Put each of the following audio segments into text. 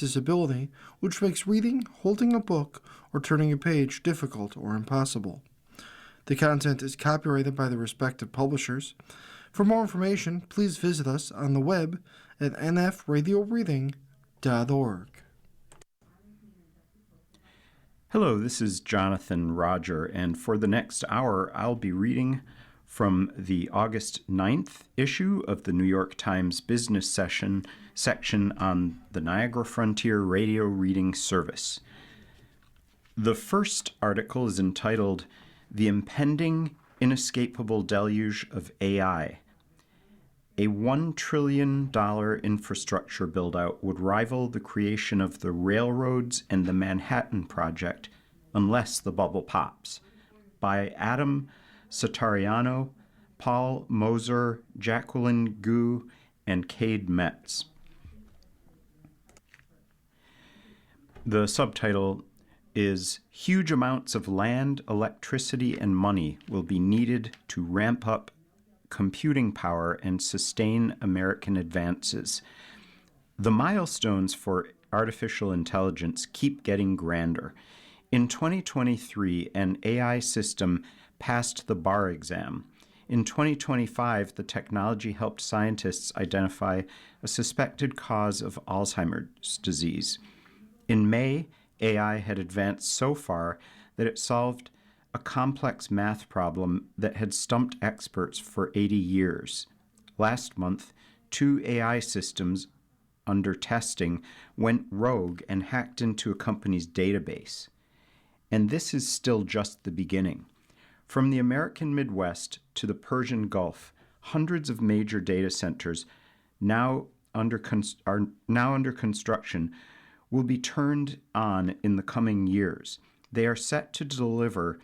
disability, which makes reading, holding a book, or turning a page difficult or impossible. The content is copyrighted by the respective publishers. For more information, please visit us on the web at nfradioreading.org. Hello, this is Jonathan Roger, and for the next hour, I'll be reading from the August 9th issue of the New York Times Business section on the Niagara Frontier Radio Reading Service. The first article is entitled, "The Impending Inescapable Deluge of AI." A $1 trillion infrastructure build-out would rival the creation of the railroads and the Manhattan Project unless the bubble pops. By Adam Satariano, Paul Moser, Jacqueline Gu, and Cade Metz. The subtitle is "Huge Amounts of Land, Electricity, and Money Will Be Needed to Ramp Up Computing Power and Sustain American Advances." The milestones for artificial intelligence keep getting grander. In 2023, an AI system passed the bar exam. In 2025, the technology helped scientists identify a suspected cause of Alzheimer's disease. In May, AI had advanced so far that it solved a complex math problem that had stumped experts for 80 years. Last month, 2 AI systems under testing went rogue and hacked into a company's database. And this is still just the beginning. From the American Midwest to the Persian Gulf, hundreds of major data centers are now under construction will be turned on in the coming years. They are set to deliver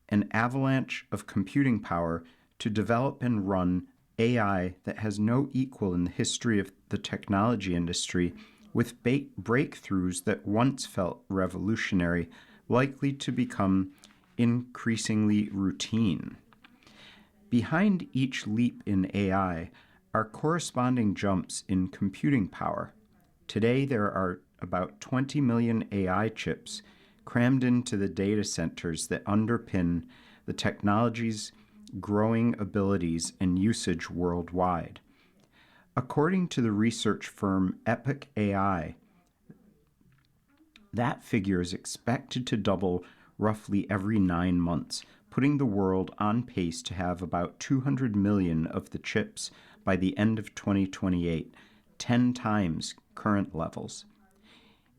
an avalanche of computing power to develop and run AI that has no equal in the history of the technology industry, with breakthroughs that once felt revolutionary likely to become increasingly routine. Behind each leap in AI are corresponding jumps in computing power. Today there are about 20 million AI chips crammed into the data centers that underpin the technology's growing abilities and usage worldwide. According to the research firm Epic AI, that figure is expected to double roughly every 9 months, putting the world on pace to have about 200 million of the chips by the end of 2028, 10 times current levels.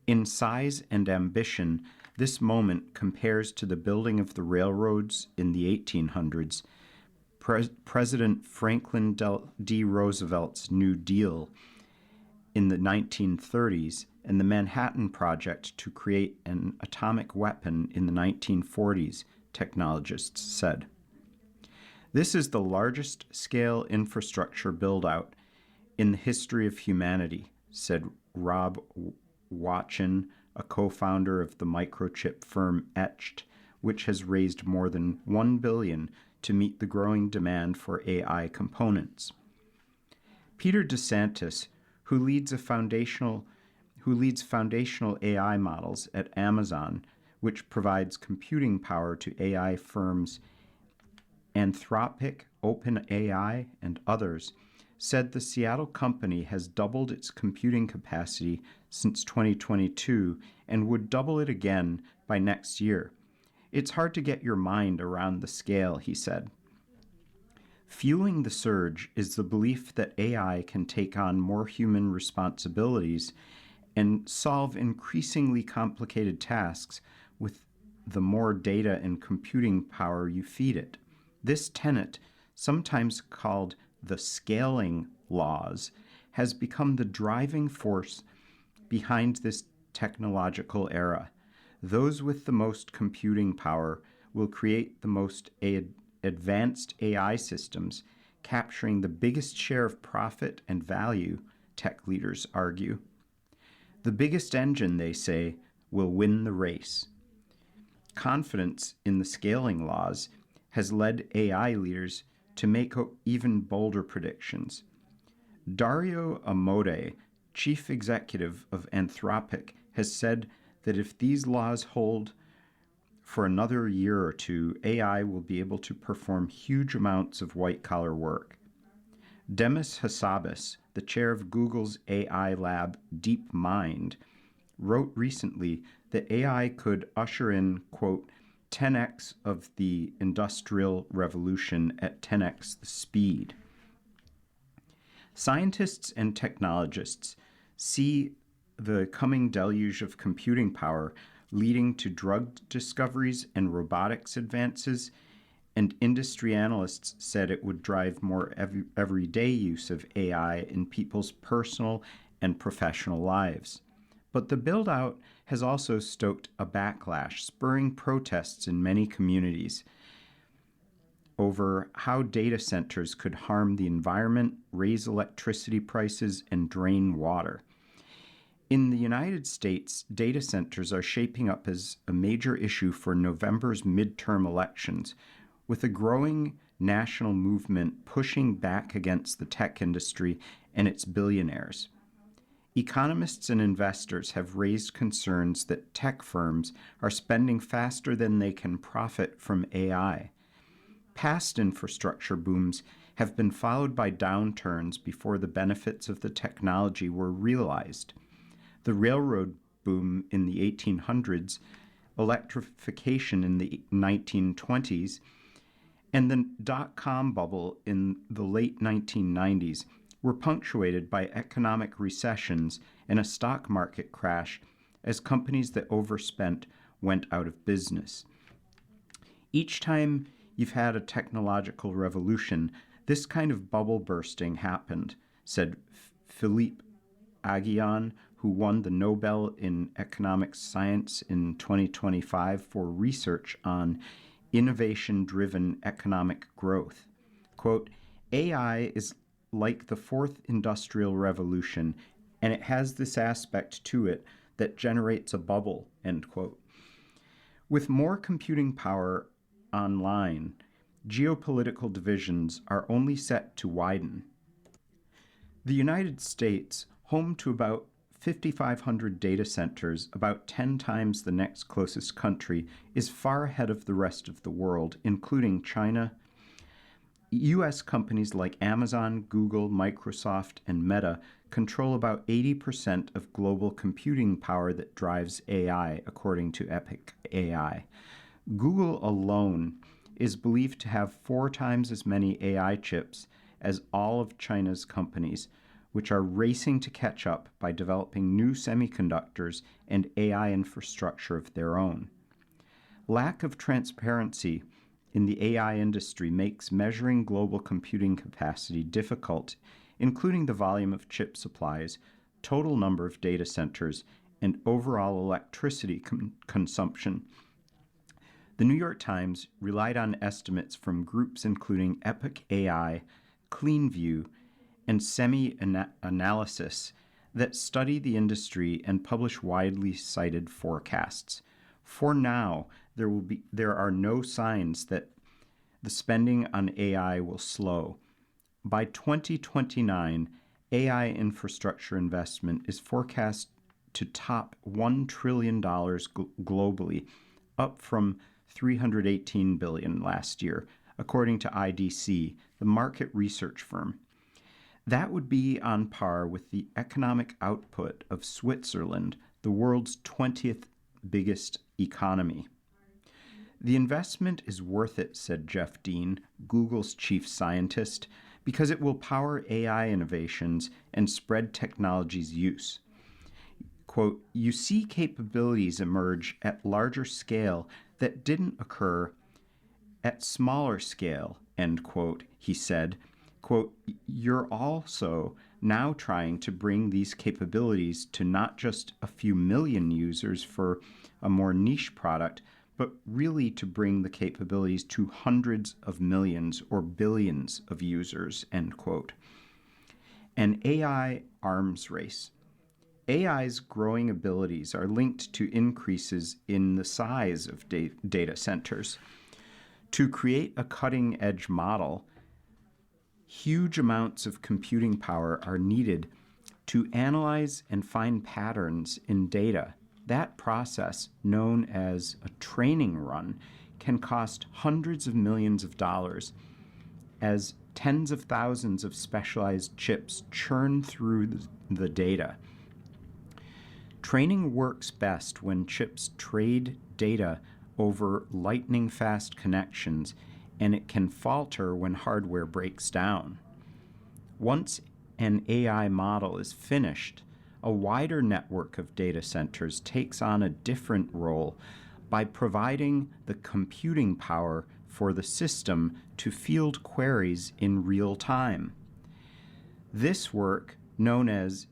In size and ambition, this moment compares to the building of the railroads in the 1800s, President Franklin D. Roosevelt's New Deal in the 1930s, and the Manhattan Project to create an atomic weapon in the 1940s, technologists said. This is the largest scale infrastructure build-out in the history of humanity, said Rob Watchin, a co-founder of the microchip firm Etched, which has raised more than $1 billion to meet the growing demand for AI components. Peter DeSantis, who leads foundational AI models at Amazon, which provides computing power to AI firms Anthropic, OpenAI, and others, said the Seattle company has doubled its computing capacity since 2022 and would double it again by next year. It's hard to get your mind around the scale, he said. Fueling the surge is the belief that AI can take on more human responsibilities and solve increasingly complicated tasks with the more data and computing power you feed it. This tenet, sometimes called the scaling laws, has become the driving force behind this technological era. Those with the most computing power will create the most advanced AI systems, capturing the biggest share of profit and value, tech leaders argue. The biggest engine, they say, will win the race. Confidence in the scaling laws has led AI leaders to make even bolder predictions. Dario Amodei, chief executive of Anthropic, has said that if these laws hold for another year or two, AI will be able to perform huge amounts of white-collar work. Demis Hassabis, the chair of Google's AI lab DeepMind, wrote recently that AI could usher in, quote, 10x of the Industrial Revolution at 10x the speed. Scientists and technologists see the coming deluge of computing power leading to drug discoveries and robotics advances, and industry analysts said it would drive more everyday use of AI in people's personal and professional lives. But the build-out has also stoked a backlash, spurring protests in many communities over how data centers could harm the environment, raise electricity prices, and drain water. In the United States, data centers are shaping up as a major issue for November's midterm elections, with a growing national movement pushing back against the tech industry and its billionaires. Economists and investors have raised concerns that tech firms are spending faster than they can profit from AI. Past infrastructure booms have been followed by downturns before the benefits of the technology were realized. The railroad boom in the 1800s, electrification in the 1920s, and the dot-com bubble in the late 1990s were punctuated by economic recessions and a stock market crash as companies that overspent went out of business. Each time you've had a technological revolution, this kind of bubble bursting happened, said Philippe Aghion, who won the Nobel in Economic Science in 2025 for research on innovation-driven economic growth. Quote, AI is like the fourth industrial revolution, and it has this aspect to it that generates a bubble, end quote. With more computing power online, geopolitical divisions are only set to widen. The United States, home to about 5,500 data centers, about 10 times the next closest country, is far ahead of the rest of the world, including China. U.S. companies like Amazon, Google, Microsoft, and Meta control about 80% of global computing power that drives AI, according to Epic AI. Google alone is believed to have 4 times as many AI chips as all of China's companies, which are racing to catch up by developing new semiconductors and AI infrastructure of their own. Lack of transparency in the AI industry makes measuring global computing capacity difficult, including the volume of chip supplies, total number of data centers, and overall electricity consumption. The New York Times relied on estimates from groups including Epic AI, CleanView, and SemiAnalysis that study the industry and publish widely cited forecasts. For now, there are no signs that the spending on AI will slow. By 2029, AI infrastructure investment is forecast to top $1 trillion globally, up from $318 billion last year, according to IDC, the market research firm. That would be on par with the economic output of Switzerland, the world's 20th biggest economy. The investment is worth it, said Jeff Dean, Google's chief scientist, because it will power AI innovations and spread technology's use. Quote, you see capabilities emerge at larger scale that didn't occur at smaller scale, end quote, he said. Quote, you're also now trying to bring these capabilities to not just a few million users for a more niche product, but really to bring the capabilities to hundreds of millions or billions of users, end quote. An AI arms race. AI's growing abilities are linked to increases in the size of data centers. To create a cutting-edge model, huge amounts of computing power are needed To analyze and find patterns in data, that process, known as a training run, can cost hundreds of millions of dollars as tens of thousands of specialized chips churn through the data. Training works best when chips trade data over lightning-fast connections, and it can falter when hardware breaks down. Once an AI model is finished, a wider network of data centers takes on a different role by providing the computing power for the system to field queries in real time. This work, known as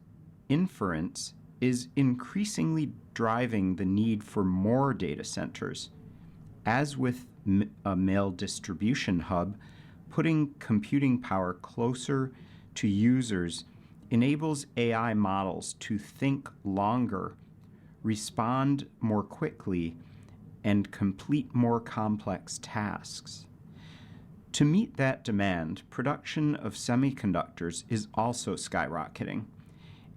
inference, is increasingly driving the need for more data centers. As with a mail distribution hub, putting computing power closer to users enables AI models to think longer, respond more quickly, and complete more complex tasks. To meet that demand, production of semiconductors is also skyrocketing.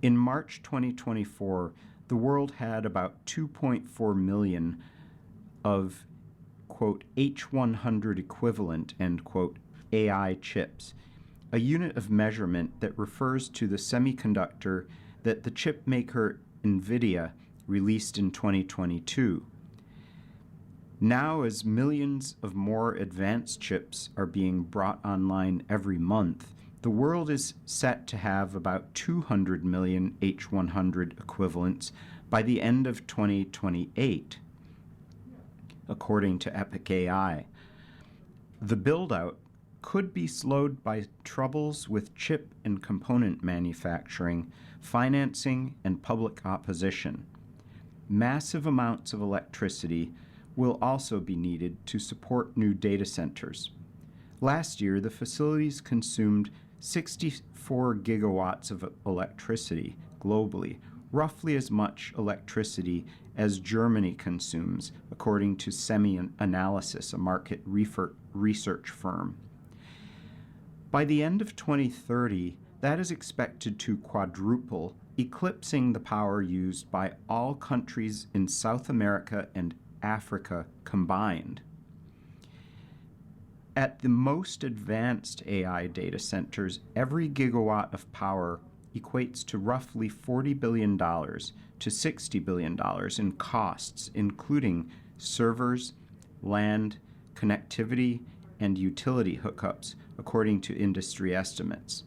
In March 2024, the world had about 2.4 million of, quote, H100 equivalent, end quote, AI chips, a unit of measurement that refers to the semiconductor that the chip maker NVIDIA released in 2022. Now, as millions of more advanced chips are being brought online every month, the world is set to have about 200 million H100 equivalents by the end of 2028, according to Epic AI. The build-out could be slowed by troubles with chip and component manufacturing, financing, and public opposition. Massive amounts of electricity will also be needed to support new data centers. Last year, the facilities consumed 64 gigawatts of electricity globally, roughly as much electricity as Germany consumes, according to SemiAnalysis, a market research firm. By the end of 2030, that is expected to quadruple, eclipsing the power used by all countries in South America and Africa combined. At the most advanced AI data centers, every gigawatt of power equates to roughly $40 billion to $60 billion in costs, including servers, land, connectivity, and utility hookups, according to industry estimates.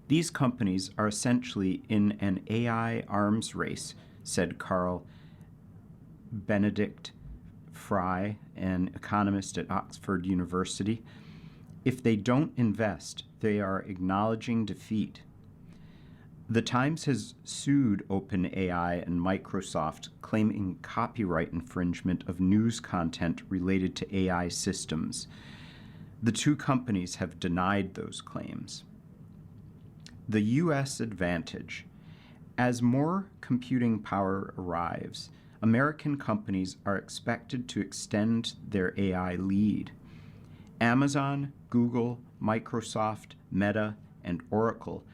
These companies are essentially in an AI arms race, said Carl Benedict Fry, an economist at Oxford University. If they don't invest, they are acknowledging defeat. The Times has sued OpenAI and Microsoft, claiming copyright infringement of news content related to AI systems. The two companies have denied those claims. The U.S. advantage. As more computing power arrives, American companies are expected to extend their AI lead. Amazon, Google, Microsoft, Meta, and Oracle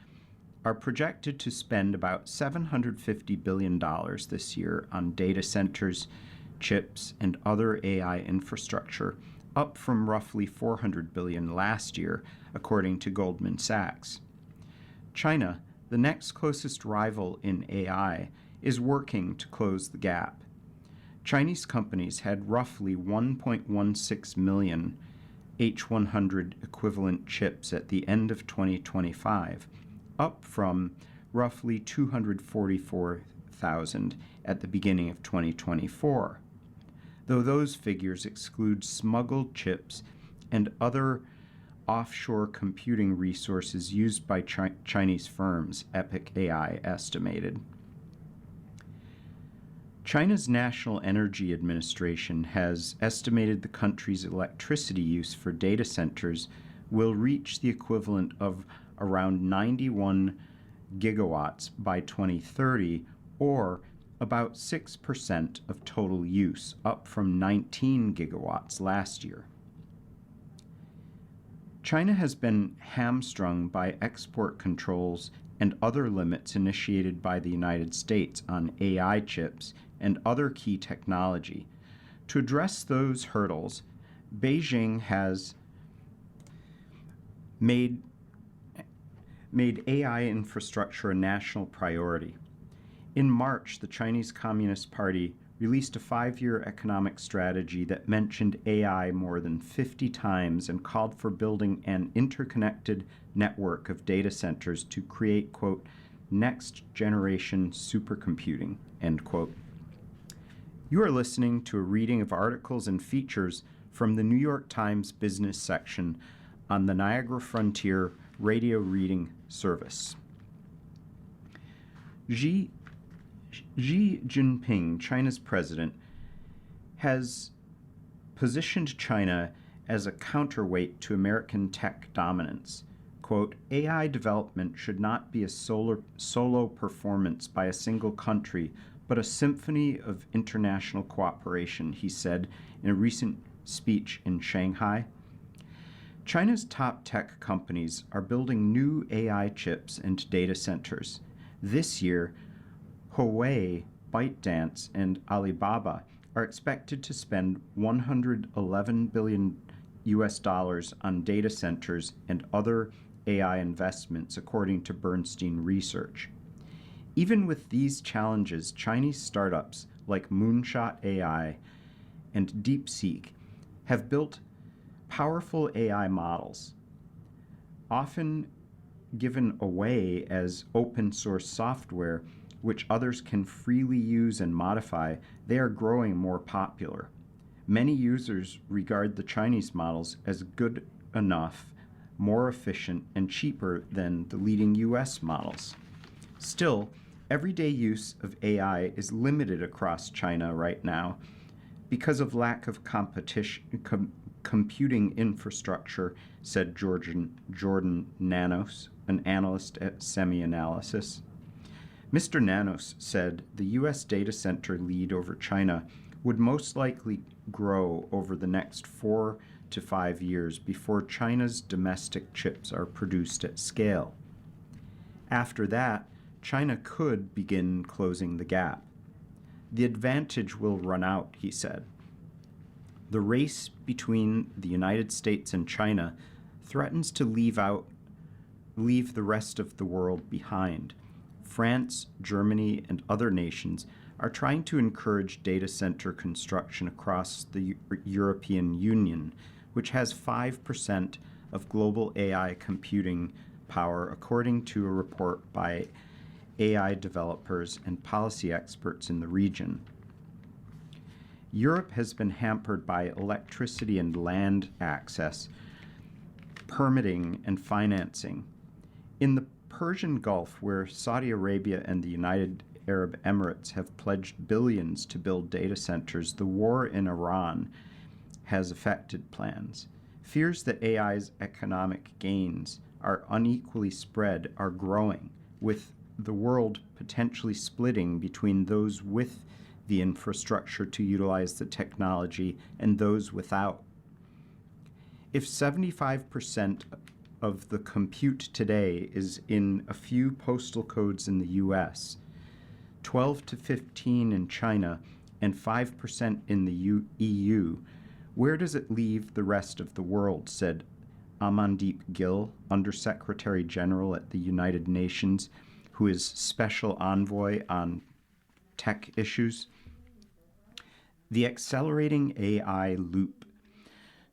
are projected to spend about $750 billion this year on data centers, chips, and other AI infrastructure, up from roughly $400 billion last year, according to Goldman Sachs. China, the next closest rival in AI, is working to close the gap. Chinese companies had roughly 1.16 million H100 equivalent chips at the end of 2025, up from roughly 244,000 at the beginning of 2024, though those figures exclude smuggled chips and other offshore computing resources used by Chinese firms, Epic AI estimated. China's National Energy Administration has estimated the country's electricity use for data centers will reach the equivalent of around 91 gigawatts by 2030, or about 6% of total use, up from 19 gigawatts last year. China has been hamstrung by export controls and other limits initiated by the United States on AI chips and other key technology. To address those hurdles, Beijing has made AI infrastructure a national priority. In March, the Chinese Communist Party released a 5-year economic strategy that mentioned AI more than 50 times and called for building an interconnected network of data centers to create, quote, next generation supercomputing, end quote. You are listening to a reading of articles and features from the New York Times business section on the Niagara Frontier radio reading service. Xi Jinping, China's president, has positioned China as a counterweight to American tech dominance. Quote, AI development should not be a solo performance by a single country, but a symphony of international cooperation, he said in a recent speech in Shanghai. China's top tech companies are building new AI chips and data centers. This year, Huawei, ByteDance, and Alibaba are expected to spend $111 billion on data centers and other AI investments, according to Bernstein Research. Even with these challenges, Chinese startups like Moonshot AI and DeepSeek have built powerful AI models, often given away as open source software which others can freely use and modify. They are growing more popular. Many users regard the Chinese models as good enough, more efficient, and cheaper than the leading US models. Still, everyday use of AI is limited across China right now because of lack of computing infrastructure, said Jordan Nanos, an analyst at SemiAnalysis. Mr. Nanos said the U.S. data center lead over China would most likely grow over the next 4 to 5 years before China's domestic chips are produced at scale. After that, China could begin closing the gap. The advantage will run out, he said. The race between the United States and China threatens to leave the rest of the world behind. France, Germany, and other nations are trying to encourage data center construction across the European Union, which has 5% of global AI computing power, according to a report by AI developers and policy experts in the region. Europe has been hampered by electricity and land access, permitting, and financing. In the Persian Gulf, where Saudi Arabia and the United Arab Emirates have pledged billions to build data centers, the war in Iran has affected plans. Fears that AI's economic gains are unequally spread are growing, with the world potentially splitting between those with the infrastructure to utilize the technology and those without. If 75% of the compute today is in a few postal codes in the US, 12 to 15 in China, and 5% in the EU, where does it leave the rest of the world, said Amandeep Gill, Undersecretary General at the United Nations, who is Special Envoy on Tech Issues. The accelerating AI loop.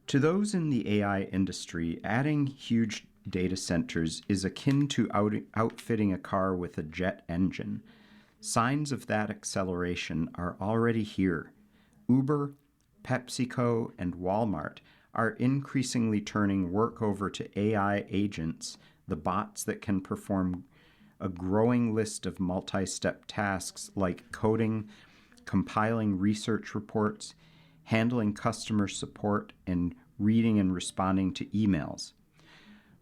To those in the AI industry, adding huge data centers is akin to outfitting a car with a jet engine. Signs of that acceleration are already here. Uber, PepsiCo, and Walmart are increasingly turning work over to AI agents, the bots that can perform a growing list of multi-step tasks like coding, compiling research reports, handling customer support, and reading and responding to emails.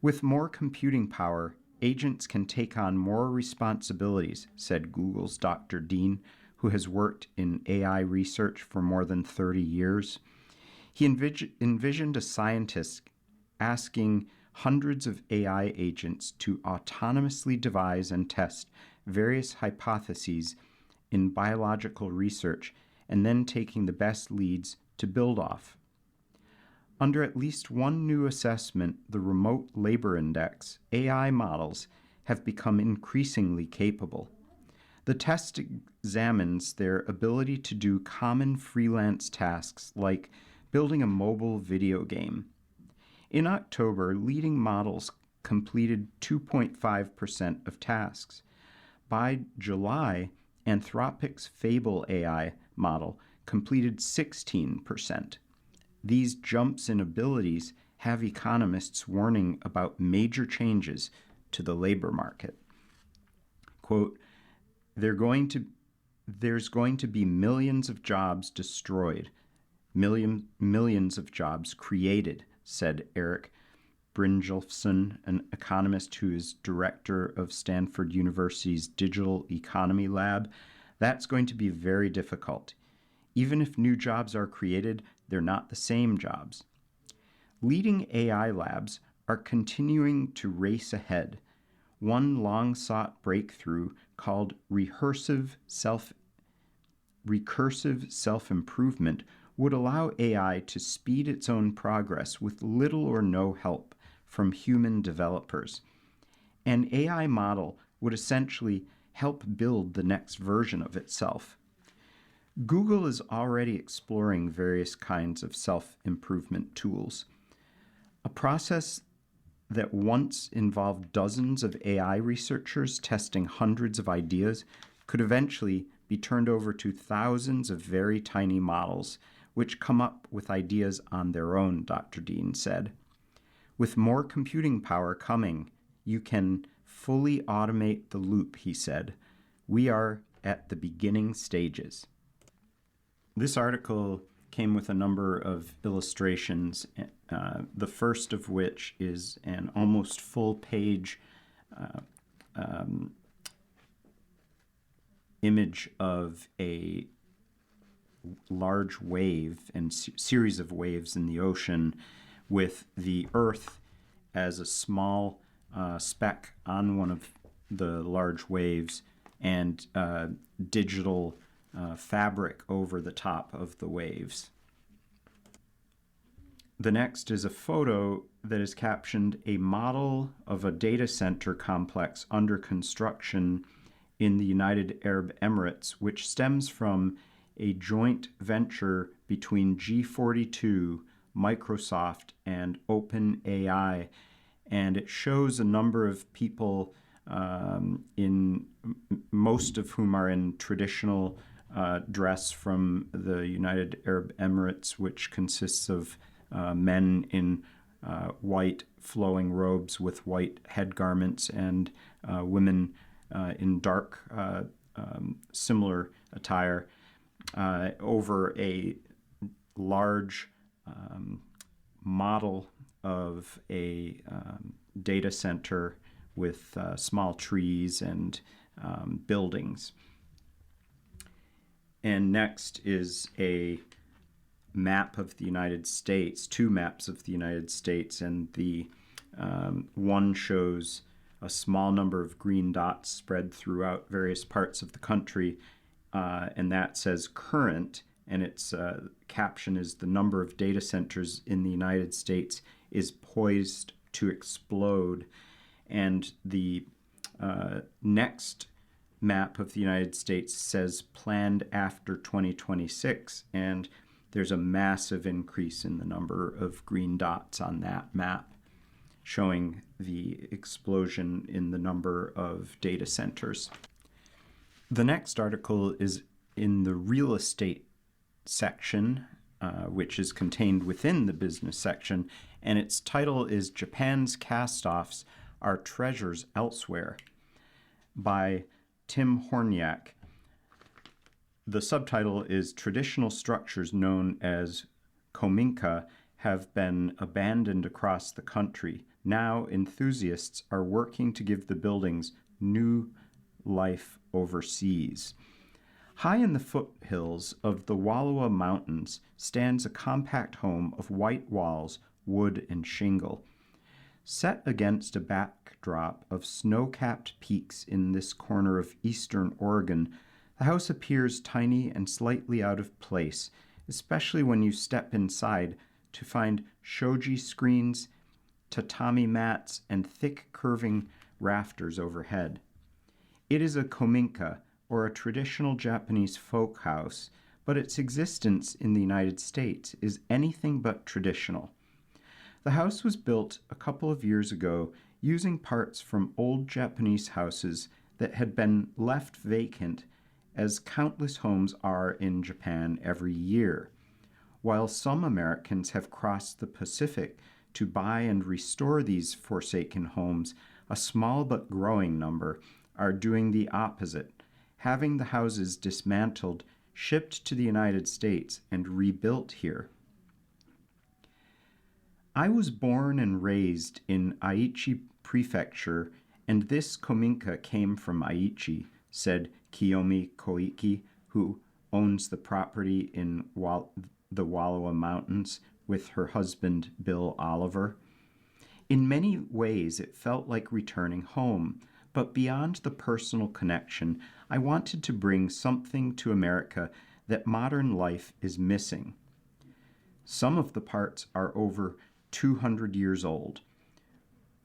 With more computing power, agents can take on more responsibilities, said Google's Dr. Dean, who has worked in AI research for more than 30 years. He envisioned a scientist asking hundreds of AI agents to autonomously devise and test various hypotheses in biological research and then taking the best leads to build off. Under at least one new assessment, the Remote Labor Index, AI models have become increasingly capable. The test examines their ability to do common freelance tasks like building a mobile video game. In October, leading models completed 2.5% of tasks. By July, Anthropic's Fable AI model completed 16%. These jumps in abilities have economists warning about major changes to the labor market. Quote, there's going to be millions of jobs destroyed, millions of jobs created, said Eric Brynjolfsson, an economist who is director of Stanford University's Digital Economy Lab. That's going to be very difficult. Even if new jobs are created, they're not the same jobs. Leading AI labs are continuing to race ahead. One long-sought breakthrough called recursive self-improvement would allow AI to speed its own progress with little or no help from human developers. An AI model would essentially help build the next version of itself. Google is already exploring various kinds of self-improvement tools. A process that once involved dozens of AI researchers testing hundreds of ideas could eventually be turned over to thousands of very tiny models, which come up with ideas on their own, Dr. Dean said. With more computing power coming, you can fully automate the loop, he said. We are at the beginning stages. This article came with a number of illustrations, the first of which is an almost full-page image of a large wave and series of waves in the ocean with the Earth as a small speck on one of the large waves and digital fabric over the top of the waves. The next is a photo that is captioned a model of a data center complex under construction in the United Arab Emirates, which stems from a joint venture between G42, Microsoft, and OpenAI. And it shows a number of people, most of whom are in traditional dress from the United Arab Emirates, which consists of men in white flowing robes with white head garments and women in dark similar attire over a large model of a data center with small trees and buildings. And next is a map of the United States, two maps of the United States, and the one shows a small number of green dots spread throughout various parts of the country, and that says current, and its caption is the number of data centers in the United States is poised to explode. And the next map of the United States says planned after 2026, and there's a massive increase in the number of green dots on that map, showing the explosion in the number of data centers. The next article is in the real estate section, which is contained within the business section, and its title is Japan's Cast-Offs Are Treasures Elsewhere by Tim Horniak. The subtitle is Traditional Structures Known as kominka have been abandoned across the country. Now enthusiasts are working to give the buildings new life overseas. High in the foothills of the Wallowa Mountains stands a compact home of white walls, wood, and shingle. Set against a backdrop of snow-capped peaks in this corner of eastern Oregon, the house appears tiny and slightly out of place, especially when you step inside to find shoji screens, tatami mats, and thick curving rafters overhead. It is a kominka, or a traditional Japanese folk house, but its existence in the United States is anything but traditional. The house was built a couple of years ago using parts from old Japanese houses that had been left vacant, as countless homes are in Japan every year. While some Americans have crossed the Pacific to buy and restore these forsaken homes, a small but growing number are doing the opposite, having the houses dismantled, shipped to the United States, and rebuilt here. I was born and raised in Aichi Prefecture, and this kominka came from Aichi, said Kiyomi Koike, who owns the property in the Wallowa Mountains with her husband, Bill Oliver. In many ways, it felt like returning home, but beyond the personal connection, I wanted to bring something to America that modern life is missing. Some of the parts are over 200 years old.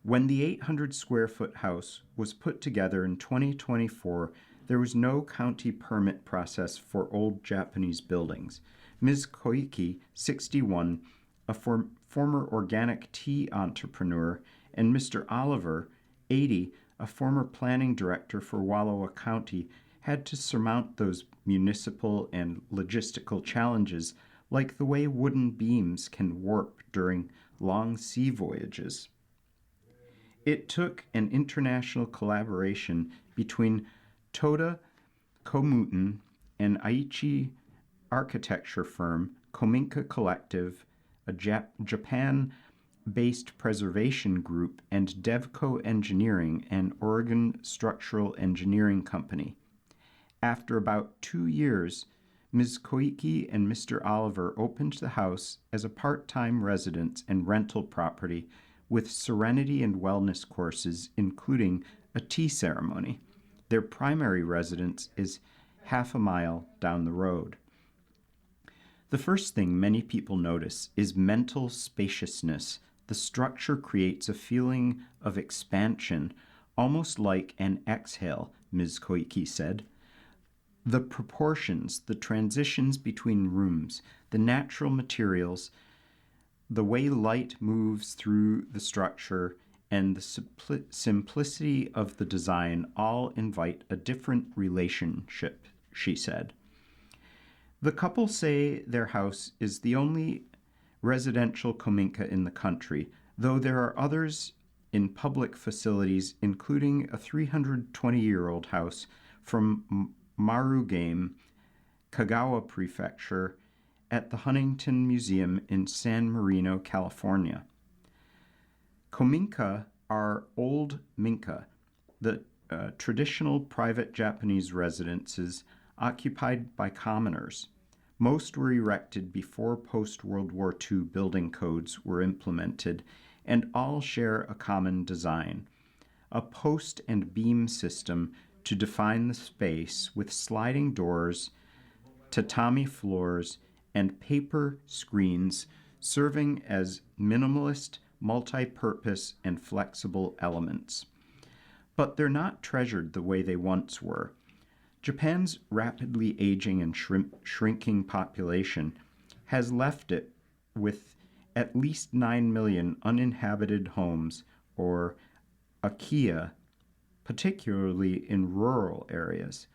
When the 800 square foot house was put together in 2024, there was no county permit process for old Japanese buildings. Ms. Koike, 61, a former organic tea entrepreneur, and Mr. Oliver, 80, a former planning director for Wallowa County, had to surmount those municipal and logistical challenges, like the way wooden beams can warp during long sea voyages. It took an international collaboration between Toda Komuten and Aichi architecture firm Kominka Collective, a Japan-based preservation group, and Devco Engineering, an Oregon structural engineering company. After about 2 years, Ms. Koike and Mr. Oliver opened the house as a part-time residence and rental property with serenity and wellness courses, including a tea ceremony. Their primary residence is half a mile down the road. The first thing many people notice is mental spaciousness. The structure creates a feeling of expansion, almost like an exhale, Ms. Koike said. The proportions, the transitions between rooms, the natural materials, the way light moves through the structure, and the simplicity of the design all invite a different relationship, she said. The couple say their house is the only residential kominka in the country, though there are others in public facilities, including a 320-year-old house from Marugame, Kagawa Prefecture, at the Huntington Museum in San Marino, California. Kominka are old minka, the traditional private Japanese residences occupied by commoners. Most were erected before post-World War II building codes were implemented, and all share a common design, a post and beam system to define the space with sliding doors, tatami floors, and paper screens serving as minimalist, multi-purpose, and flexible elements. But they're not treasured the way they once were. Japan's rapidly aging and shrinking population has left it with at least 9 million uninhabited homes, or akiya, particularly in rural areas.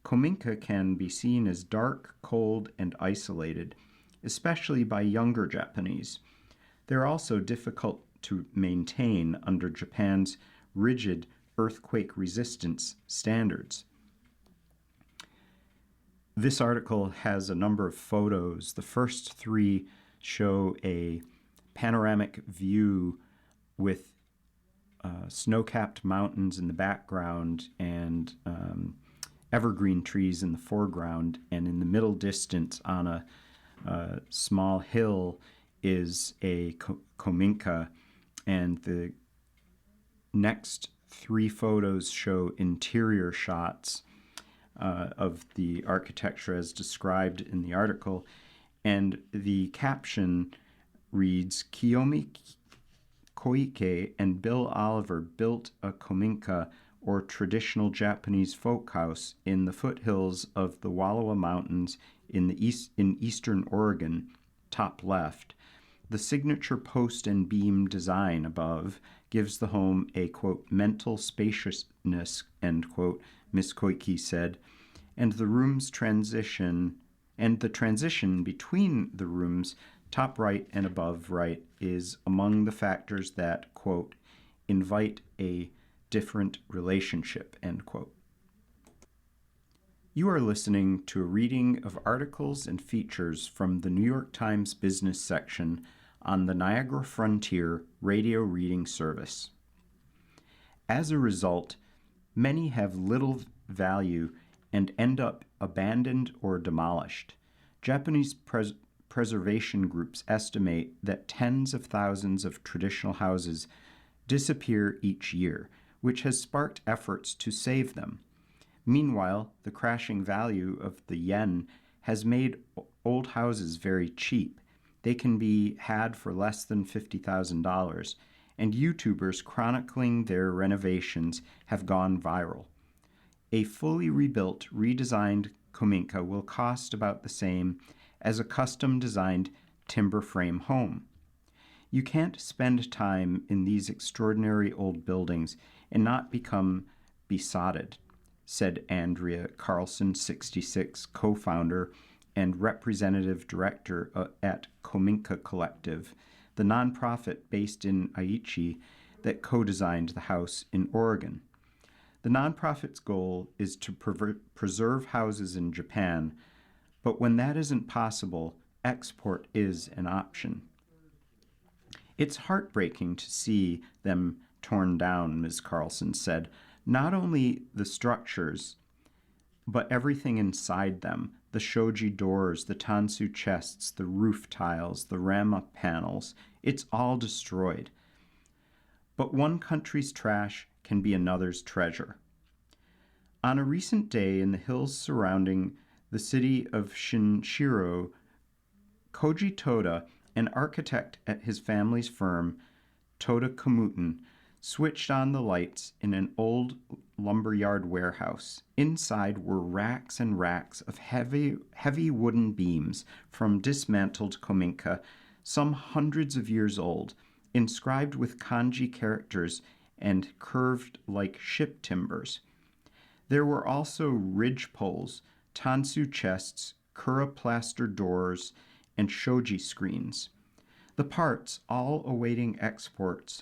Kominka can be seen as dark, cold, and isolated, especially by younger Japanese. They're also difficult to maintain under Japan's rigid earthquake resistance standards. This article has a number of photos. The first 3 show a panoramic view with snow-capped mountains in the background and evergreen trees in the foreground, and in the middle distance on a small hill is a kominka, and the next three photos show interior shots of the architecture as described in the article, and the caption reads, Kiyomi Koike and Bill Oliver built a kominka, or traditional Japanese folk house, in the foothills of the Wallowa Mountains in eastern Oregon, top left. The signature post and beam design above gives the home a, quote, mental spaciousness, end quote, Ms. Koike said, and the transition between the rooms, top right and above right, is among the factors that, quote, invite a different relationship, end quote. You are listening to a reading of articles and features from the New York Times business section on the Niagara Frontier radio reading service. As a result, many have little value and end up abandoned or demolished. Japanese preservation groups estimate that tens of thousands of traditional houses disappear each year, which has sparked efforts to save them. Meanwhile, the crashing value of the yen has made old houses very cheap. They can be had for less than $50,000, and YouTubers chronicling their renovations have gone viral. A fully rebuilt, redesigned kominka will cost about the same as a custom-designed timber frame home. You can't spend time in these extraordinary old buildings and not become besotted, said Andrea Carlson, 66, co-founder and representative director at Kominka Collective, the nonprofit based in Aichi that co-designed the house in Oregon. The nonprofit's goal is to preserve houses in Japan, but when that isn't possible, export is an option. It's heartbreaking to see them torn down, Ms. Carlson said. Not only the structures, but everything inside them, the shoji doors, the tansu chests, the roof tiles, the rama panels, it's all destroyed. But one country's trash can be another's treasure. On a recent day in the hills surrounding the city of Shinshiro, Koji Toda, an architect at his family's firm, Toda Komutin, switched on the lights in an old lumberyard warehouse. Inside were racks and racks of heavy wooden beams from dismantled kominka, some hundreds of years old, inscribed with kanji characters and curved like ship timbers. There were also ridge poles, tansu chests, kura-plaster doors, and shoji screens. The parts, all awaiting export,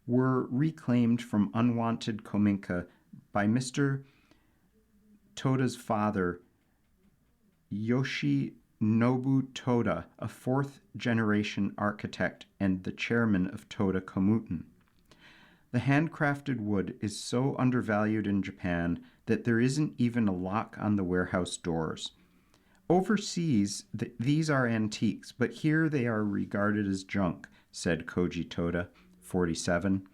were reclaimed from unwanted kominka by Mr. Toda's father, Yoshinobu Toda, a fourth-generation architect and the chairman of Toda Komutin. The handcrafted wood is so undervalued in Japan that there isn't even a lock on the warehouse doors. Overseas, these are antiques, but here they are regarded as junk, said Koji Toda, 47.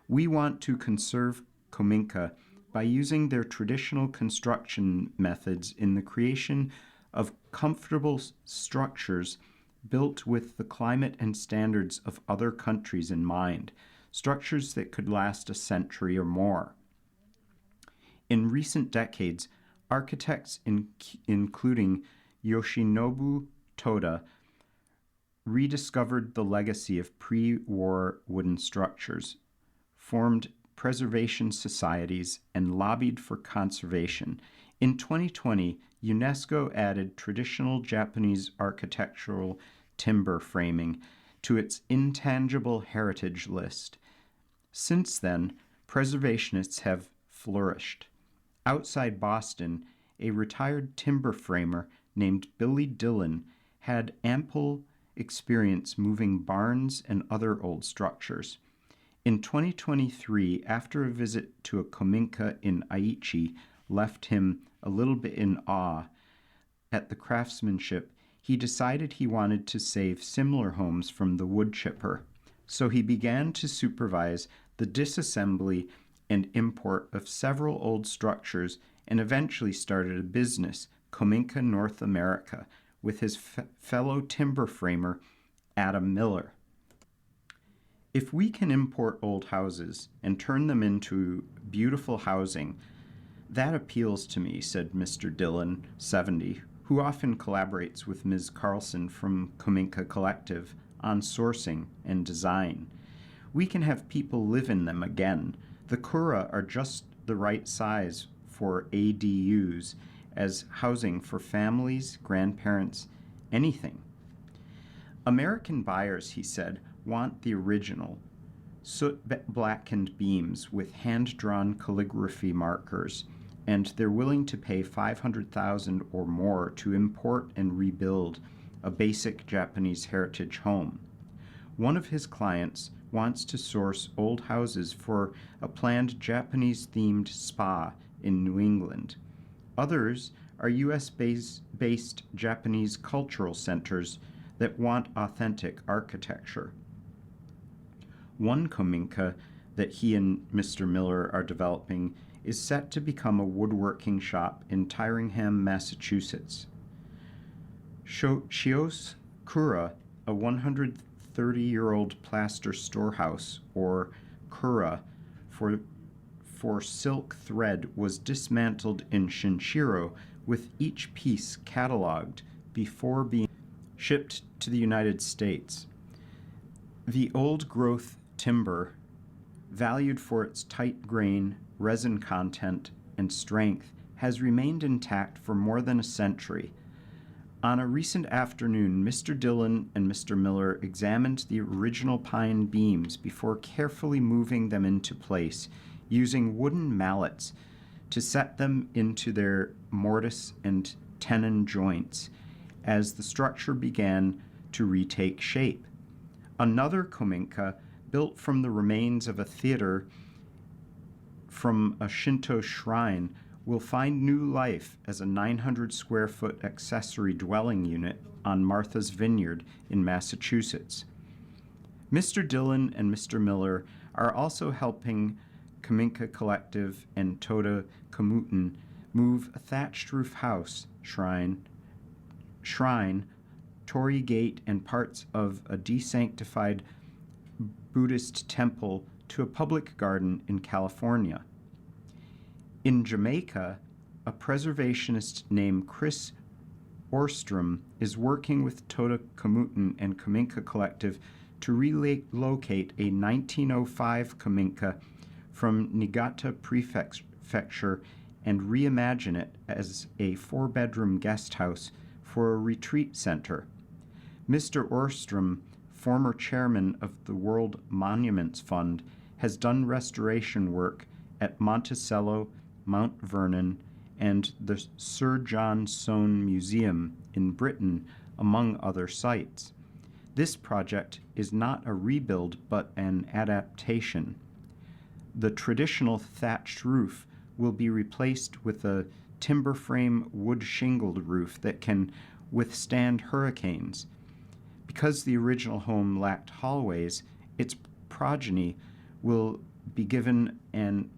We want to conserve kominka by using their traditional construction methods in the creation of comfortable structures built with the climate and standards of other countries in mind, structures that could last a century or more. In recent decades, architects including Yoshinobu Toda rediscovered the legacy of pre-war wooden structures, formed preservation societies, and lobbied for conservation. In 2020, UNESCO added traditional Japanese architectural timber framing to its intangible heritage list. Since then, preservationists have flourished. Outside Boston, a retired timber framer named Billy Dillon had ample experience moving barns and other old structures. In 2023, after a visit to a kominka in Aichi left him a little bit in awe at the craftsmanship, he decided he wanted to save similar homes from the wood chipper. So he began to supervise the disassembly and import of several old structures, and eventually started a business, Cominca North America, with his fellow timber framer, Adam Miller. If we can import old houses and turn them into beautiful housing, that appeals to me, said Mr. Dillon, 70, who often collaborates with Ms. Carlson from Cominca Collective on sourcing and design. We can have people live in them again. The Kura are just the right size for ADUs as housing for families, grandparents, anything. American buyers, he said, want the original, soot-blackened beams with hand-drawn calligraphy markers, and they're willing to pay $500,000 or more to import and rebuild a basic Japanese heritage home. One of his clients wants to source old houses for a planned Japanese-themed spa in New England. Others are U.S.-based Japanese cultural centers that want authentic architecture. One Cominca that he and Mr. Miller are developing is set to become a woodworking shop in Tyringham, Massachusetts. Shios Kura, a 130-year-old plaster storehouse, or Kura, for silk thread, was dismantled in Shinshiro, with each piece cataloged before being shipped to the United States. The old-growth timber, valued for its tight grain, resin content, and strength, has remained intact for more than a century. On a recent afternoon, Mr. Dillon and Mr. Miller examined the original pine beams before carefully moving them into place, using wooden mallets to set them into their mortise and tenon joints as the structure began to retake shape. Another Cominca, built from the remains of a theater from a Shinto shrine, will find new life as a 900-square-foot accessory dwelling unit on Martha's Vineyard in Massachusetts. Mr. Dillon and Mr. Miller are also helping Cominca Collective and Toda Kamuten move a thatched roof house, shrine, Torii Gate, and parts of a desanctified Buddhist temple to a public garden in California. In Jamaica, a preservationist named Chris Orstrom is working with Toda Kamuten and Cominca Collective to relocate a 1905 Cominca from Niigata Prefecture and reimagine it as a 4-bedroom guest house for a retreat center. Mr. Orstrom, former chairman of the World Monuments Fund, has done restoration work at Monticello, Mount Vernon, and the Sir John Soane Museum in Britain, among other sites. This project is not a rebuild but an adaptation. The traditional thatched roof will be replaced with a timber frame wood shingled roof that can withstand hurricanes. Because the original home lacked hallways, its progeny will be given an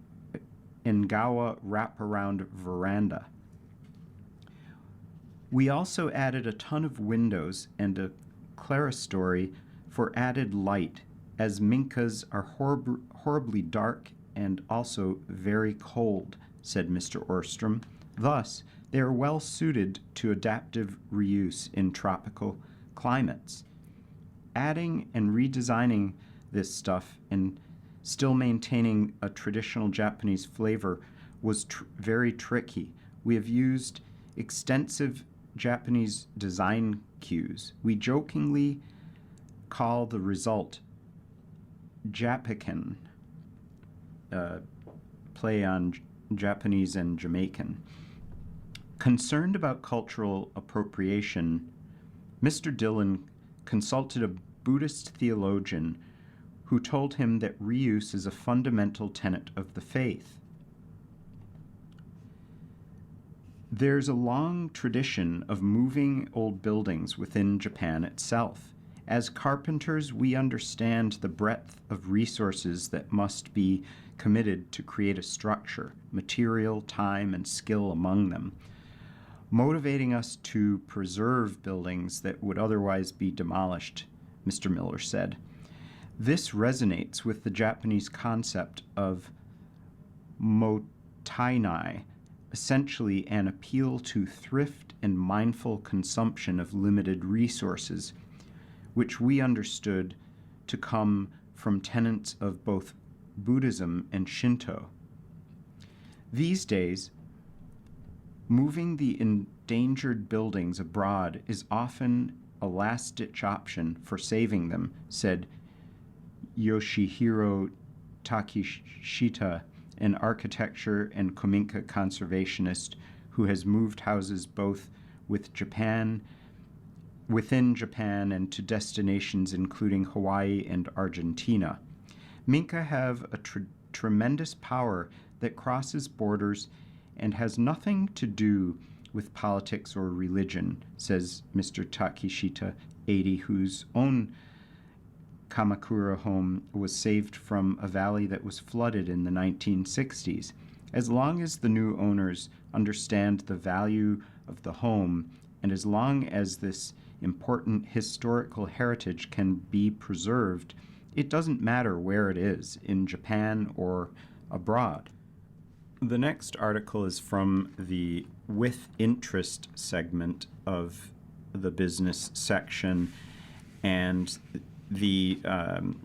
Engawa wraparound veranda. We also added a ton of windows and a clerestory for added light, as Minkas are horribly dark and also very cold, said Mr. Orstrom. Thus, they are well suited to adaptive reuse in tropical climates. Adding and redesigning this stuff and still maintaining a traditional Japanese flavor was very tricky. We have used extensive Japanese design cues. We jokingly call the result Japaken, play on Japanese and Jamaican. Concerned about cultural appropriation, Mr. Dillon consulted a Buddhist theologian who told him that reuse is a fundamental tenet of the faith. There's a long tradition of moving old buildings within Japan itself. As carpenters, we understand the breadth of resources that must be committed to create a structure, material, time, and skill among them, motivating us to preserve buildings that would otherwise be demolished, Mr. Miller said. This resonates with the Japanese concept of mottainai, essentially an appeal to thrift and mindful consumption of limited resources, which we understood to come from tenets of both Buddhism and Shinto. These days, moving the endangered buildings abroad is often a last-ditch option for saving them, said Yoshihiro Takishita, an architecture and Kominka conservationist who has moved houses both within Japan and to destinations including Hawaii and Argentina. Minka have a tremendous power that crosses borders and has nothing to do with politics or religion, says Mr. Takishita, 80, whose own Kamakura home was saved from a valley that was flooded in the 1960s. As long as the new owners understand the value of the home, and as long as this important historical heritage can be preserved, it doesn't matter where it is, in Japan or abroad. The next article is from the With Interest segment of the business section, and the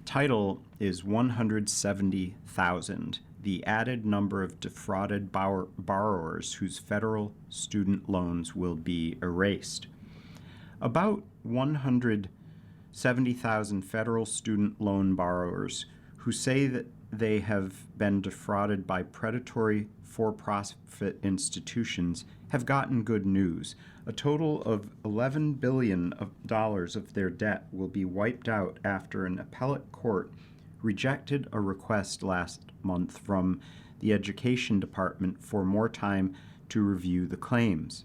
title is 170,000, the added number of defrauded borrowers whose federal student loans will be erased. About 170,000 federal student loan borrowers who say that they have been defrauded by predatory for-profit institutions have gotten good news. A total of $11 billion of their debt will be wiped out after an appellate court rejected a request last month from the Education Department for more time to review the claims.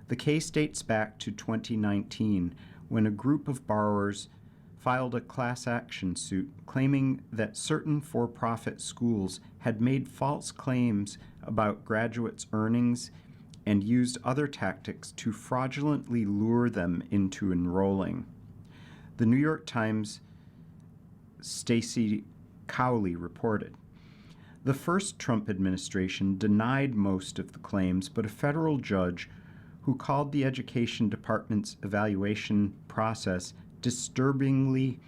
The case dates back to 2019, when a group of borrowers filed a class action suit claiming that certain for-profit schools had made false claims about graduates' earnings and used other tactics to fraudulently lure them into enrolling. The New York Times' Stacey Cowley reported. The first Trump administration denied most of the claims, but a federal judge who called the Education Department's evaluation process disturbingly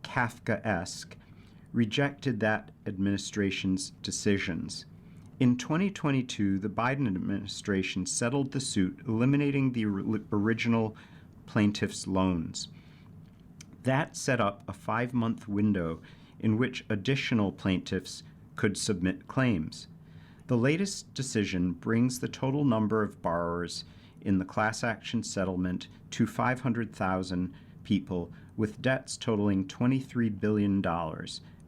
Kafkaesque, rejected that administration's decisions. In 2022, the Biden administration settled the suit, eliminating the original plaintiff's loans. That set up a 5-month window in which additional plaintiffs could submit claims. The latest decision brings the total number of borrowers in the class action settlement to 500,000 people, with debts totaling $23 billion,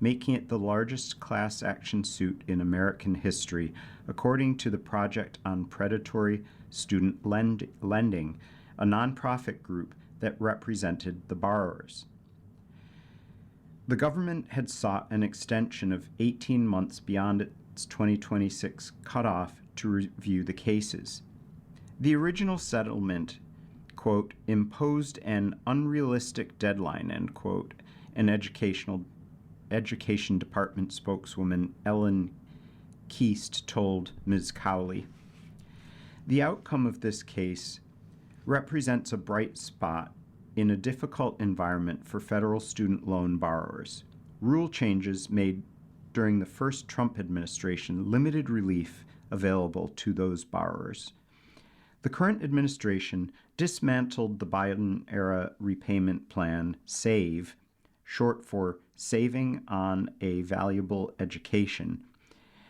making it the largest class action suit in American history, according to the Project on Predatory Student Lending, a nonprofit group that represented the borrowers. The government had sought an extension of 18 months beyond its 2026 cutoff to review the cases. The original settlement, quote, imposed an unrealistic deadline, end quote, an Education Department spokeswoman Ellen Keast told Ms. Cowley. The outcome of this case represents a bright spot in a difficult environment for federal student loan borrowers. Rule changes made during the first Trump administration limited relief available to those borrowers. The current administration dismantled the Biden-era repayment plan, SAVE, short for Saving on a Valuable Education,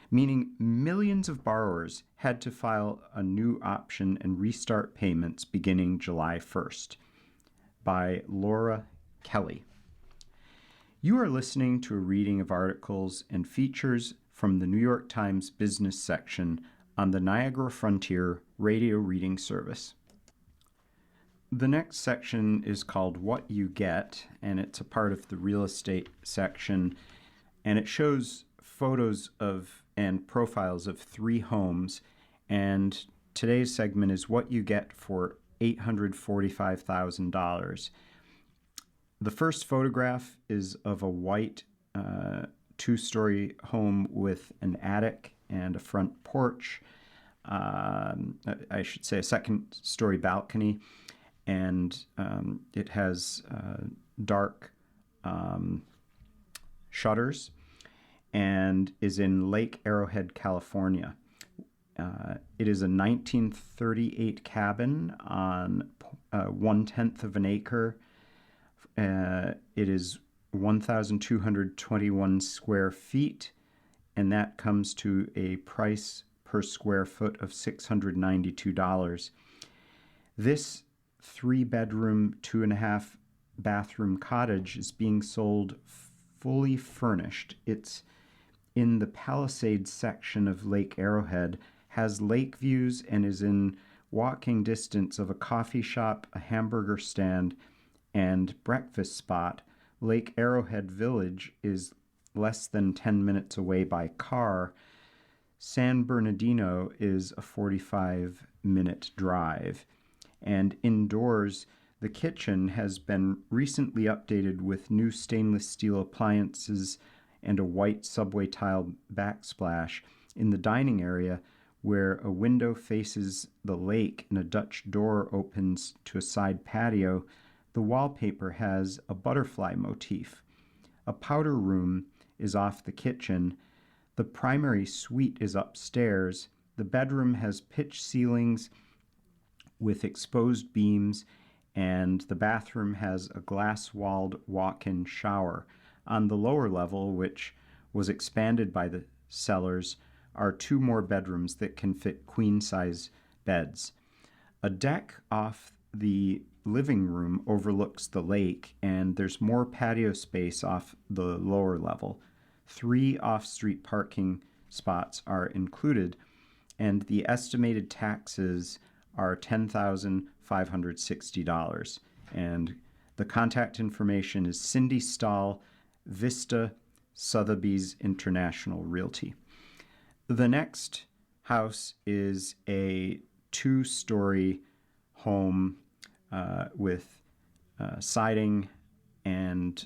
meaning millions of borrowers had to file a new option and restart payments beginning July 1st. By Laura Kelly. You are listening to a reading of articles and features from the New York Times business section on the Niagara Frontier radio reading service. The next section is called What You Get, and it's a part of the real estate section, and it shows photos of and profiles of 3 homes, and today's segment is what you get for $845,000. The first photograph is of a white 2-story home with an attic and a front porch. I should say a second-story balcony, and it has dark shutters and is in Lake Arrowhead, California. It is a 1938 cabin on 1/10 of an acre. It is 1,221 square feet, and that comes to a price per square foot of $692. This 3-bedroom, 2.5-bathroom cottage is being sold fully furnished. It's in the Palisades section of Lake Arrowhead, has lake views, and is in walking distance of a coffee shop, a hamburger stand, and breakfast spot. Lake Arrowhead Village is less than 10 minutes away by car. San Bernardino is a 45-minute drive. And indoors, the kitchen has been recently updated with new stainless steel appliances and a white subway tile backsplash. In the dining area, where a window faces the lake and a Dutch door opens to a side patio, the wallpaper has a butterfly motif. A powder room is off the kitchen. The primary suite is upstairs. The bedroom has pitch ceilings with exposed beams, and the bathroom has a glass-walled walk-in shower. On the lower level, which was expanded by the sellers, are 2 more bedrooms that can fit queen-size beds. A deck off the living room overlooks the lake, and there's more patio space off the lower level. 3 off-street parking spots are included, and the estimated taxes are $10,560. And the contact information is Cindy Stahl, Vista Sotheby's International Realty. The next house is a 2-story home with siding and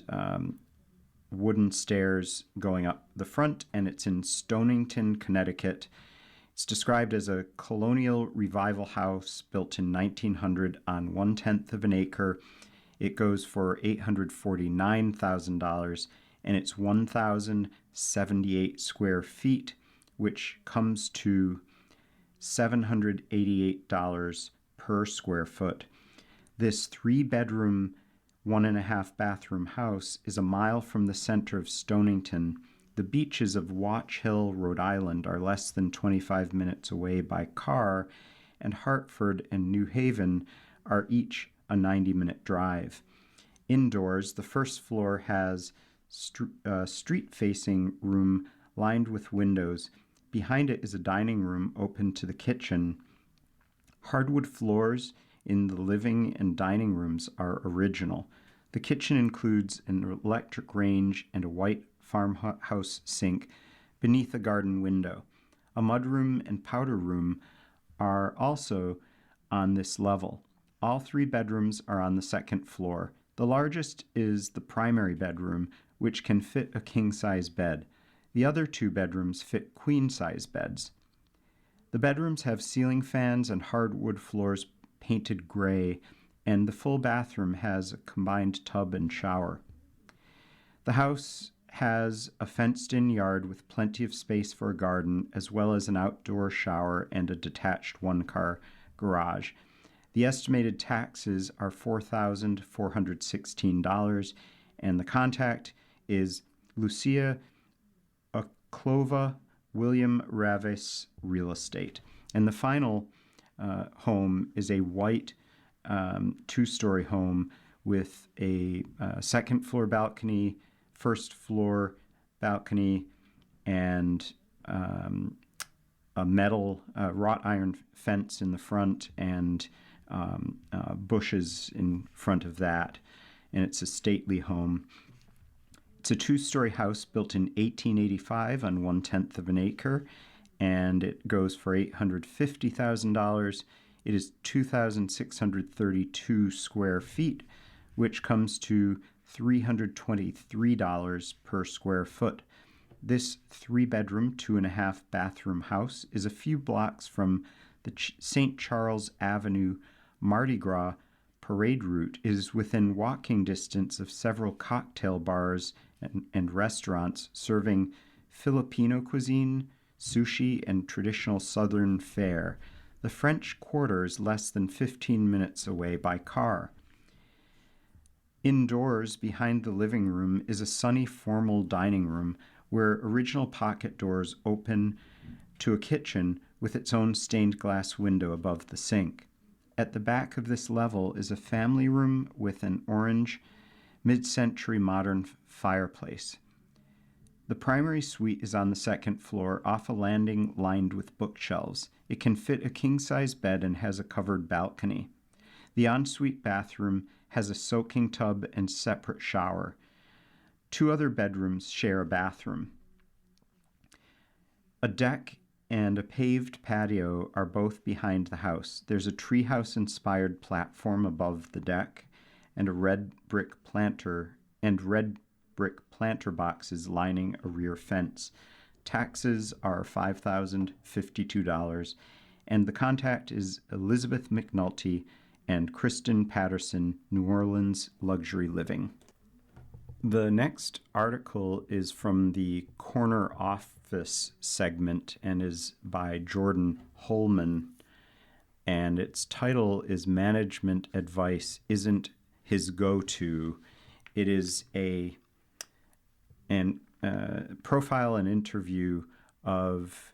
wooden stairs going up the front, and it's in Stonington, Connecticut. It's described as a colonial revival house built in 1900 on 1/10 of an acre. It goes for $849,000, and it's 1,078 square feet, which comes to $788 per square foot. This 3-bedroom, 1.5-bathroom house is a mile from the center of Stonington. The beaches of Watch Hill, Rhode Island, are less than 25 minutes away by car, and Hartford and New Haven are each a 90-minute drive. Indoors, the first floor has a street-facing room lined with windows. Behind it is a dining room open to the kitchen. Hardwood floors in the living and dining rooms are original. The kitchen includes an electric range and a white farmhouse sink beneath a garden window. A mudroom and powder room are also on this level. All 3 bedrooms are on the second floor. The largest is the primary bedroom, which can fit a king-size bed. The other 2 bedrooms fit queen-size beds. The bedrooms have ceiling fans and hardwood floors painted gray, and the full bathroom has a combined tub and shower. The house has a fenced-in yard with plenty of space for a garden, as well as an outdoor shower and a detached 1-car garage. The estimated taxes are $4,416, and the contact is Lucia Clova, William Ravis Real Estate. And the final home is a white 2-story home with a second-floor balcony, first-floor balcony, and a metal wrought iron fence in the front, and bushes in front of that, and it's a stately home. It's a two-story house built in 1885 on 1/10 of an acre, and it goes for $850,000. It is 2,632 square feet, which comes to $323 per square foot. This 3-bedroom, 2.5-bathroom house is a few blocks from the St. Charles Avenue Mardi Gras parade route. It is within walking distance of several cocktail bars and restaurants serving Filipino cuisine, sushi, and traditional Southern fare. The French Quarter is less than 15 minutes away by car. Indoors, behind the living room, is a sunny, formal dining room where original pocket doors open to a kitchen with its own stained glass window above the sink. At the back of this level is a family room with an orange, mid-century modern fireplace. The primary suite is on the second floor, off a landing lined with bookshelves. It can fit a king-size bed and has a covered balcony. The ensuite bathroom has a soaking tub and separate shower. 2 other bedrooms share a bathroom. A deck and a paved patio are both behind the house. There's a treehouse-inspired platform above the deck and red brick planter boxes lining a rear fence. Taxes are $5,052, and the contact is Elizabeth McNulty and Kristen Patterson, New Orleans Luxury Living. The next article is from the Corner Office segment and is by Jordan Holman, and its title is Management Advice Isn't His Go-To. It is a profile and interview of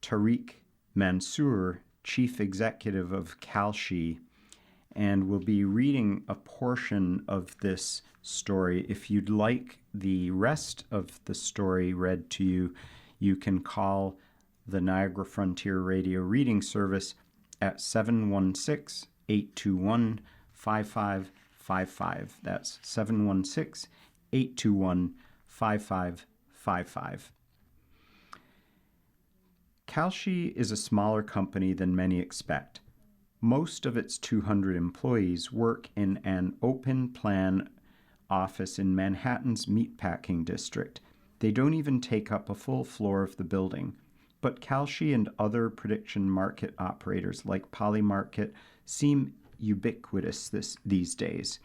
Tariq Mansour, Chief Executive of Kalshi, and we'll be reading a portion of this story. If you'd like the rest of the story read to you, you can call the Niagara Frontier Radio Reading Service at 716-821-5555. That's 716-821-5555. Kalshi is a smaller company than many expect. Most of its 200 employees work in an open-plan office in Manhattan's meatpacking district. They don't even take up a full floor of the building. But Kalshi and other prediction market operators like Polymarket seem ubiquitous these days.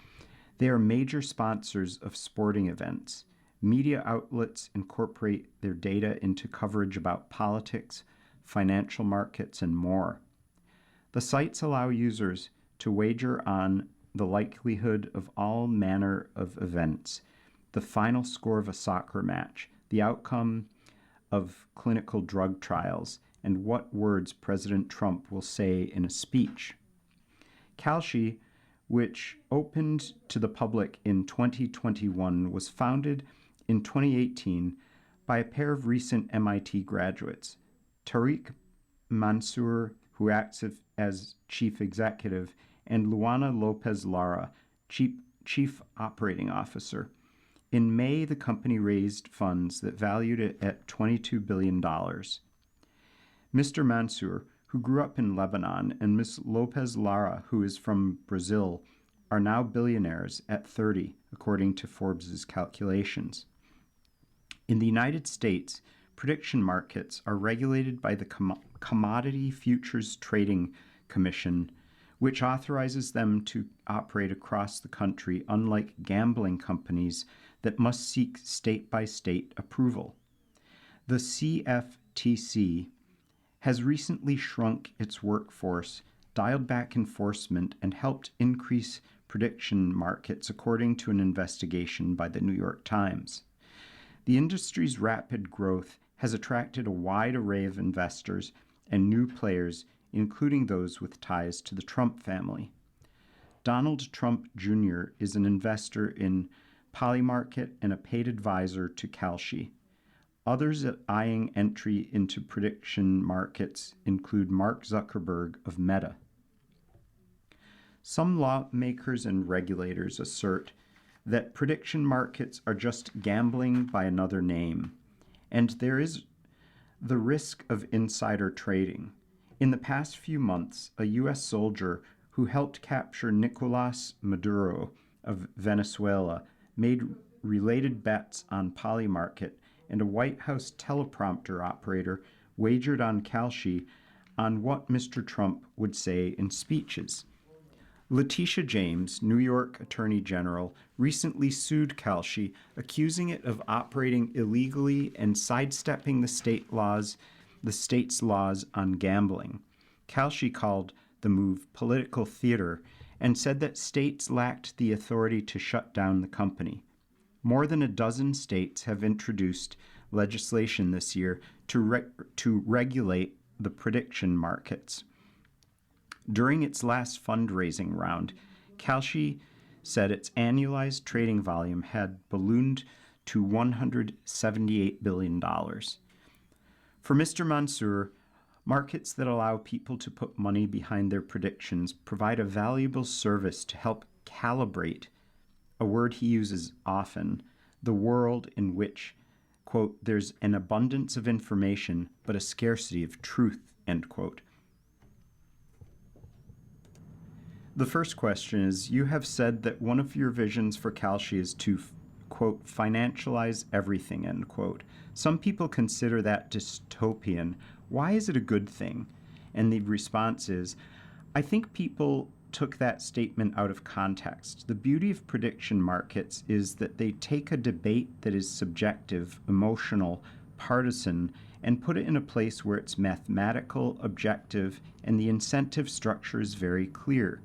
They are major sponsors of sporting events. Media outlets incorporate their data into coverage about politics, financial markets, and more. The sites allow users to wager on the likelihood of all manner of events, the final score of a soccer match, the outcome of clinical drug trials, and what words President Trump will say in a speech. Kalshi, which opened to the public in 2021, was founded in 2018 by a pair of recent MIT graduates, Tariq Mansour, who acts as chief executive, and Luana Lopez Lara, chief operating officer. In May, the company raised funds that valued it at $22 billion. Mr. Mansour, who grew up in Lebanon, and Ms. Lopez Lara, who is from Brazil, are now billionaires at 30, according to Forbes' calculations. In the United States, prediction markets are regulated by the Commodity Futures Trading Commission, which authorizes them to operate across the country, unlike gambling companies that must seek state-by-state approval. The CFTC has recently shrunk its workforce, dialed back enforcement, and helped increase prediction markets, according to an investigation by the New York Times. The industry's rapid growth has attracted a wide array of investors and new players, including those with ties to the Trump family. Donald Trump Jr. is an investor in Polymarket and a paid advisor to Kalshi. Others eyeing entry into prediction markets include Mark Zuckerberg of Meta. Some lawmakers and regulators assert that prediction markets are just gambling by another name, and there is the risk of insider trading. In the past few months, a U.S. soldier who helped capture Nicolas Maduro of Venezuela made related bets on Polymarket, and a White House teleprompter operator wagered on Kalshi on what Mr. Trump would say in speeches. Letitia James, New York Attorney General, recently sued Kalshi, accusing it of operating illegally and sidestepping the state's laws on gambling. Kalshi called the move political theater and said that states lacked the authority to shut down the company. More than a dozen states have introduced legislation this year to regulate the prediction markets. During its last fundraising round, Kalshi said its annualized trading volume had ballooned to $178 billion. For Mr. Mansour, markets that allow people to put money behind their predictions provide a valuable service to help calibrate, a word he uses often, the world in which, quote, there's an abundance of information but a scarcity of truth, end quote. The first question is, you have said that one of your visions for Kalshi is to, quote, financialize everything, end quote. Some people consider that dystopian. Why is it a good thing? And the response is, I think people took that statement out of context. The beauty of prediction markets is that they take a debate that is subjective, emotional, partisan, and put it in a place where it's mathematical, objective, and the incentive structure is very clear.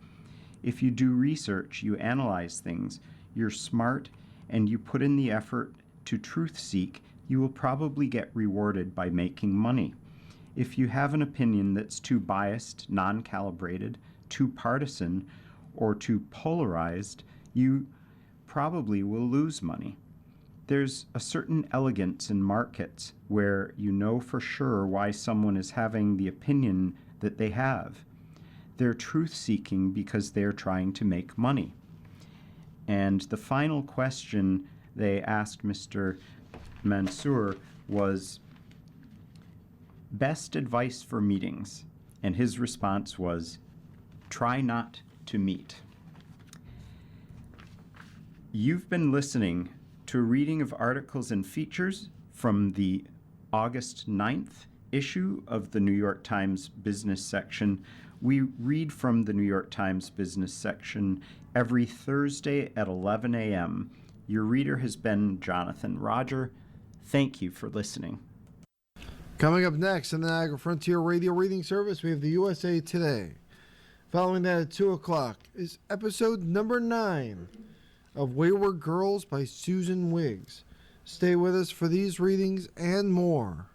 If you do research, you analyze things, you're smart, and you put in the effort to truth seek, you will probably get rewarded by making money. If you have an opinion that's too biased, non-calibrated, too partisan, or too polarized, you probably will lose money. There's a certain elegance in markets where you know for sure why someone is having the opinion that they have. They're truth-seeking because they're trying to make money. And the final question they asked Mr. Mansour was, best advice for meetings? And his response was, try not to meet. You've been listening to a reading of articles and features from the August 9th issue of the New York Times Business section. We read from the New York Times Business section every Thursday at 11 a.m. Your reader has been Jonathan Roger. Thank you for listening. Coming up next in the Niagara Frontier Radio Reading Service, we have the USA Today. Following that at 2 o'clock is episode number 9 of Wayward Girls by Susan Wiggs. Stay with us for these readings and more.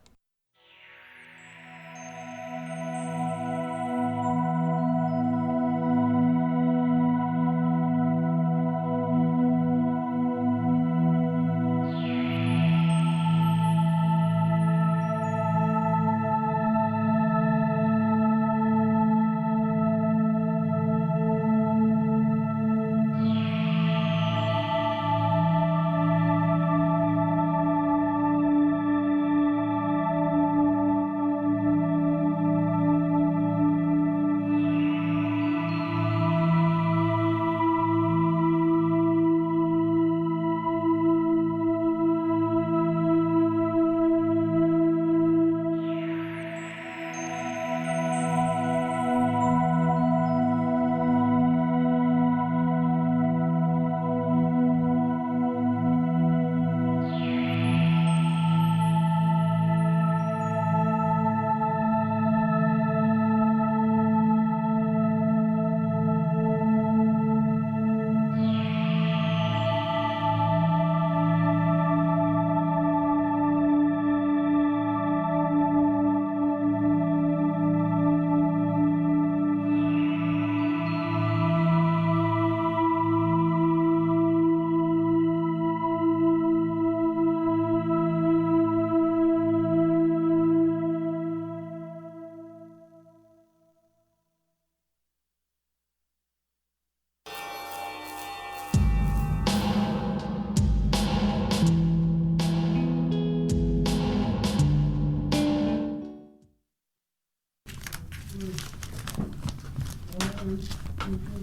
Mhm.